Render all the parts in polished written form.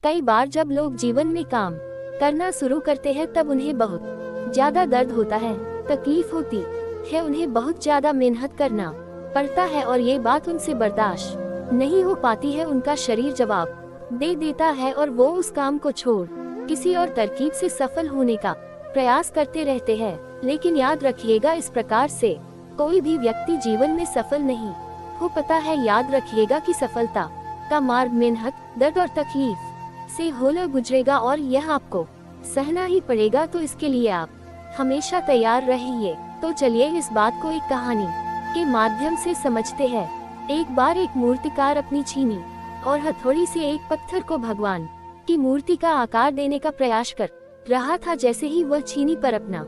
कई बार जब लोग जीवन में काम करना शुरू करते हैं तब उन्हें बहुत ज्यादा दर्द होता है, तकलीफ होती है, उन्हें बहुत ज्यादा मेहनत करना पड़ता है और ये बात उनसे बर्दाश्त नहीं हो पाती है। उनका शरीर जवाब दे देता है और वो उस काम को छोड़ किसी और तरकीब से सफल होने का प्रयास करते रहते हैं। लेकिन याद रखिएगा, इस प्रकार से कोई भी व्यक्ति जीवन में सफल नहीं हो पता है। याद रखिएगा कि सफलता का मार्ग मेहनत, दर्द और तकलीफ से होकर गुजरेगा और यह आपको सहना ही पड़ेगा, तो इसके लिए आप हमेशा तैयार रहिए। तो चलिए इस बात को एक कहानी के माध्यम से समझते हैं। एक बार एक मूर्तिकार अपनी छीनी और हथौड़ी से एक पत्थर को भगवान की मूर्ति का आकार देने का प्रयास कर रहा था। जैसे ही वह छीनी पर अपना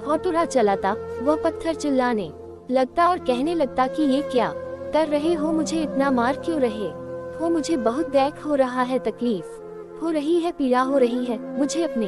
हथौड़ा चलाता, वह पत्थर चिल्लाने लगता और कहने लगता कि ये क्या कर रहे हो, मुझे इतना मार क्यों रहे हो, मुझे बहुत दर्द हो रहा है, तकलीफ हो रही है, पीड़ा हो रही है, मुझे अपने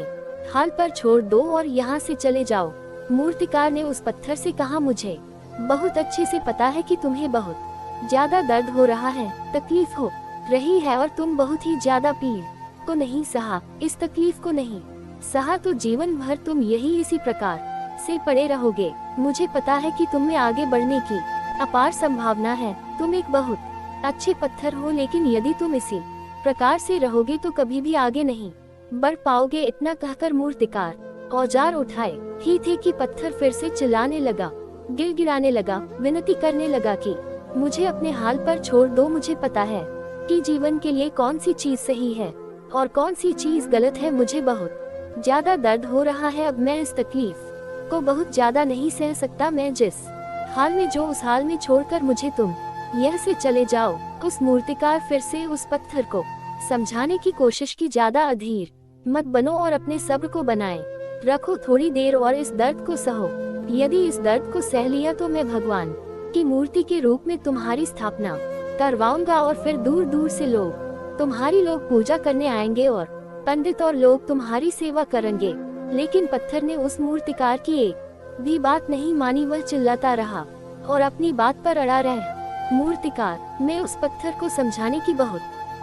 हाल पर छोड़ दो और यहाँ से चले जाओ। मूर्तिकार ने उस पत्थर से कहा, मुझे बहुत अच्छे से पता है कि तुम्हें बहुत ज्यादा दर्द हो रहा है, तकलीफ हो रही है और तुम बहुत ही ज्यादा पीड़ को नहीं सहा, इस तकलीफ को नहीं सहा तो जीवन भर तुम यही इसी प्रकार से पड़े रहोगे। मुझे पता है कि तुम में आगे बढ़ने की अपार संभावना है, तुम एक बहुत अच्छे पत्थर हो, लेकिन यदि तुम इसी प्रकार से रहोगे तो कभी भी आगे नहीं बढ़ पाओगे। इतना कहकर मूर्तिकार औजार उठाए ही थे कि पत्थर फिर से चिल्लाने लगा, गिड़गिड़ाने लगा, विनती करने लगा कि मुझे अपने हाल पर छोड़ दो। मुझे पता है कि जीवन के लिए कौन सी चीज सही है और कौन सी चीज गलत है। मुझे बहुत ज्यादा दर्द हो रहा है, अब मैं इस तकलीफ को बहुत ज्यादा नहीं सह सकता। मैं जिस हाल में जो उस हाल में छोड़कर मुझे तुम यह से चले जाओ। उस मूर्तिकार फिर से उस पत्थर को समझाने की कोशिश की, ज्यादा अधीर मत बनो और अपने सब्र को बनाए रखो थोड़ी देर और इस दर्द को सहो। यदि इस दर्द को सह लिया तो मैं भगवान की मूर्ति के रूप में तुम्हारी स्थापना करवाऊंगा और फिर दूर दूर से तुम्हारी लोग पूजा करने आएंगे और पंडित और लोग तुम्हारी सेवा करेंगे। लेकिन पत्थर ने उस मूर्तिकार की एक भी बात नहीं मानी, वह चिल्लाता रहा और अपनी बात पर अड़ा रहा। मूर्तिकार मैं उस पत्थर को समझाने की बहुत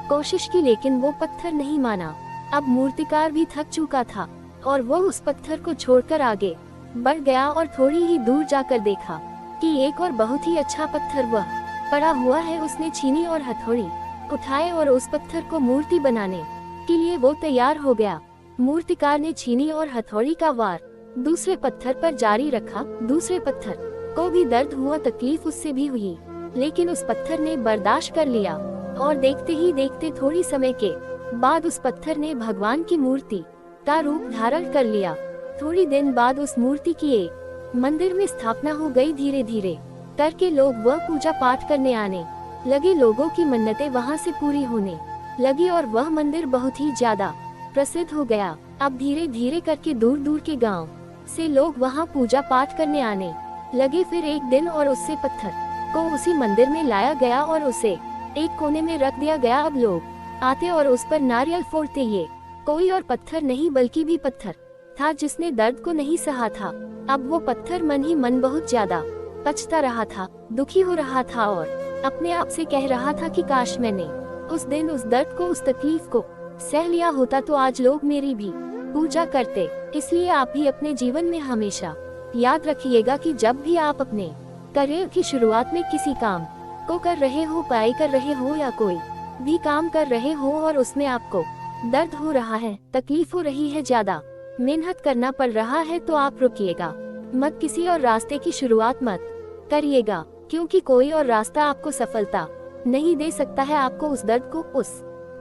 कोशिश की, लेकिन वो पत्थर नहीं माना। अब मूर्तिकार भी थक चुका था और वो उस पत्थर को छोड़कर आगे बढ़ गया और थोड़ी ही दूर जाकर देखा कि एक और बहुत ही अच्छा पत्थर वह पड़ा हुआ है। उसने छीनी और हथौड़ी उठाए और उस पत्थर को मूर्ति बनाने के लिए वो तैयार हो गया। मूर्तिकार ने छीनी और हथौड़ी का वार दूसरे पत्थर पर जारी रखा। दूसरे पत्थर को भी दर्द हुआ, तकलीफ उससे भी हुई, लेकिन उस पत्थर ने बर्दाश्त कर लिया और देखते ही देखते थोड़ी समय के बाद उस पत्थर ने भगवान की मूर्ति का रूप धारण कर लिया। थोड़ी दिन बाद उस मूर्ति की एक मंदिर में स्थापना हो गई। धीरे धीरे करके लोग वह पूजा पाठ करने आने लगे, लोगों की मन्नतें वहां से पूरी होने लगी और वह मंदिर बहुत ही ज्यादा प्रसिद्ध हो गया। अब धीरे धीरे करके दूर दूर के गांव से लोग वहां पूजा पाठ करने आने लगे। फिर एक दिन और उससे पत्थर को उसी मंदिर में लाया गया और उसे एक कोने में रख दिया गया। अब लोग आते और उस पर नारियल फोड़ते। ये कोई और पत्थर नहीं बल्कि भी पत्थर था जिसने दर्द को नहीं सहा था। अब वो पत्थर मन ही मन बहुत ज्यादा पछता रहा था, दुखी हो रहा था और अपने आप से कह रहा था कि काश मैंने उस दिन उस दर्द को, उस तकलीफ को सह लिया होता तो आज लोग मेरी भी पूजा करते। इसलिए आप भी अपने जीवन में हमेशा याद रखिएगा कि जब भी आप अपने करियर की शुरुआत में किसी काम को कर रहे हो, पढ़ाई कर रहे हो या कोई भी काम कर रहे हो और उसमें आपको दर्द हो रहा है, तकलीफ हो रही है, ज्यादा मेहनत करना पड़ रहा है, तो आप रुकिएगा मत, किसी और रास्ते की शुरुआत मत करिएगा, क्योंकि कोई और रास्ता आपको सफलता नहीं दे सकता है। आपको उस दर्द को, उस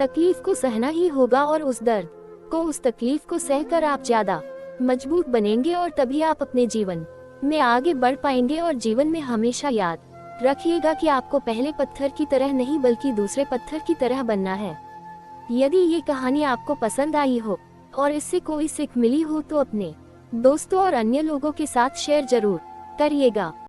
तकलीफ को सहना ही होगा और उस दर्द को, उस तकलीफ को सहकर आप ज्यादा मजबूत बनेंगे और तभी आप अपने जीवन में आगे बढ़ पाएंगे। और जीवन में हमेशा याद रखिएगा कि आपको पहले पत्थर की तरह नहीं बल्कि दूसरे पत्थर की तरह बनना है। यदि ये कहानी आपको पसंद आई हो और इससे कोई सीख मिली हो तो अपने दोस्तों और अन्य लोगों के साथ शेयर जरूर करिएगा।